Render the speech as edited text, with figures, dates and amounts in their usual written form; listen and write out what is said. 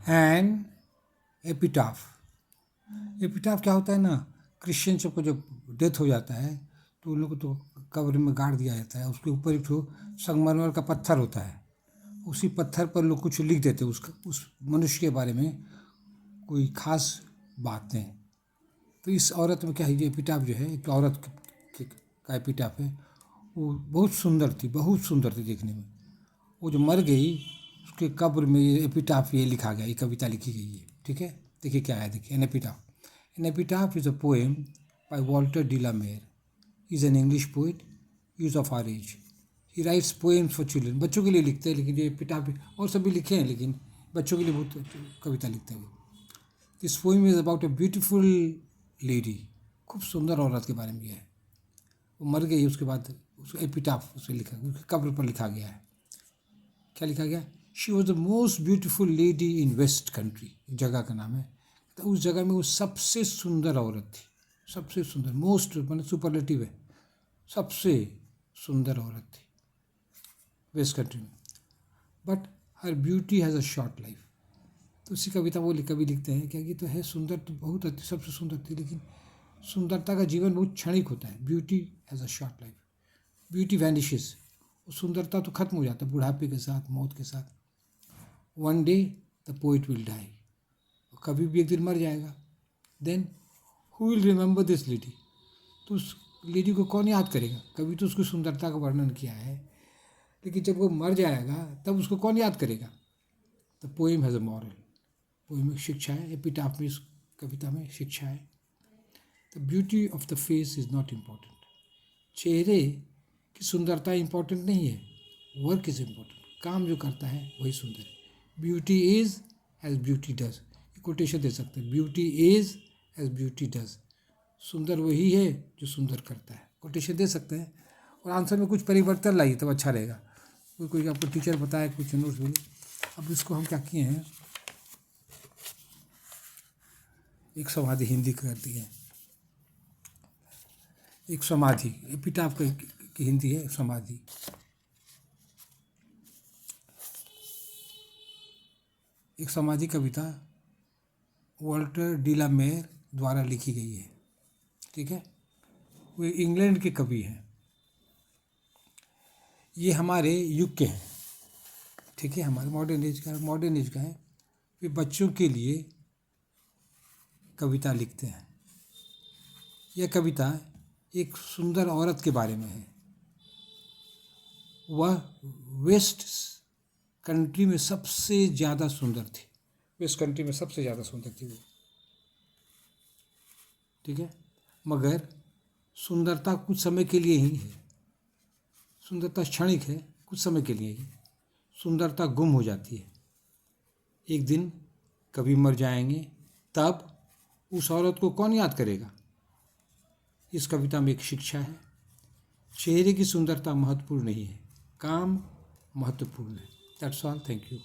And epitaph. Epitaph क्या होता है ना, क्रिश्चियन सबको जब डेथ हो जाता है तो उन लोग को तो कब्र में गाड़ दिया जाता है, उसके ऊपर एक ठो संगमरमर का पत्थर होता है, उसी पत्थर पर लोग कुछ लिख देते हैं उसका, उस मनुष्य के बारे में कोई खास बातें। तो इस औरत में क्या है, ये एपिटाफ जो है, एक औरत का एपिटाफ है, वो बहुत सुंदर थी देखने में। वो जो मर गई उसके कब्र में ये एपिटाफ ये लिखा गया, ये कविता लिखी गई है। ठीक है, देखिए क्या है, देखिए an epitaph. An epitaph is a poem by Walter de la Mare, is an English poet, use of our age. He writes poems for children, बच्चों के लिए लिखते हैं, लेकिन ये एपिटाफ और सब भी लिखे हैं, लेकिन बच्चों के लिए बहुत कविता लिखते हैं। This poem is about a beautiful lady, खूब सुंदर औरत के बारे में है। वो मर गई, उसके बाद उसको एपिटाफ उसमें लिखा, उसके कब्र पर लिखा गया है। क्या लिखा गया? She was the most beautiful lady in west country, जगह का नाम है। तो उस जगह में वो सबसे सुंदर औरत थी, सबसे सुंदर, मोस्ट मतलब सुपरलेटिव है, सबसे सुंदर औरत थी वेस्ट कंट्री में। But her beauty has a short life. तो उसी कविता वो कवि लिखते हैं क्या, कि तो है सुंदर, तो बहुत अच्छी, सबसे सुंदर थी, लेकिन सुंदरता का जीवन बहुत क्षणिक होता है। Beauty has a short life, beauty vanishes, सुंदरता तो खत्म हो जाता है बुढ़ापे के साथ, मौत के साथ। One day the poet will die, कभी भी एक दिन मर जाएगा। Then who will remember this lady, तो उस लेडी को कौन याद करेगा? कभी तो उसकी सुंदरता का वर्णन किया है, लेकिन जब वो मर जाएगा तब उसको कौन याद करेगा? The poem has a moral, poem में शिक्षा है, एपिटाफ में, इस कविता में शिक्षा है। The beauty of the face is not important, चेहरे की सुंदरता इम्पॉर्टेंट नहीं है, वर्क इज़ इम्पॉर्टेंट, काम जो करता है वही सुंदर है। Beauty is as beauty does, quotation दे सकते हैं, beauty is as beauty does, सुंदर वही है जो सुंदर करता है, कोटेशन दे सकते हैं। और आंसर में कुछ परिवर्तन लाइए तब अच्छा रहेगा। कोई आपको टीचर बताए, कुछ नोट्स बोले। अब इसको हम क्या किए हैं, एक समाधि हिंदी कर दिए हैं, एक समाधि, एपिटाफ की हिंदी है समाधि। एक समाधि कविता वॉल्टर डी ला मेयर द्वारा लिखी गई है। ठीक है, वे इंग्लैंड के कवि हैं, ये हमारे युग के हैं। ठीक है, हमारे मॉडर्न एज का है। वे बच्चों के लिए कविता लिखते हैं। यह कविता एक सुंदर औरत के बारे में है। वह वेस्ट कंट्री में सबसे ज़्यादा सुंदर थी, वेस्ट कंट्री में सबसे ज़्यादा सुंदर थी वो। ठीक है, मगर सुंदरता कुछ समय के लिए ही है, सुंदरता क्षणिक है, कुछ समय के लिए ही सुंदरता गुम हो जाती है। एक दिन कभी मर जाएंगे, तब उस औरत को कौन याद करेगा? इस कविता में एक शिक्षा है, चेहरे की सुंदरता महत्वपूर्ण नहीं है, काम महत्वपूर्ण है। That's all, thank you.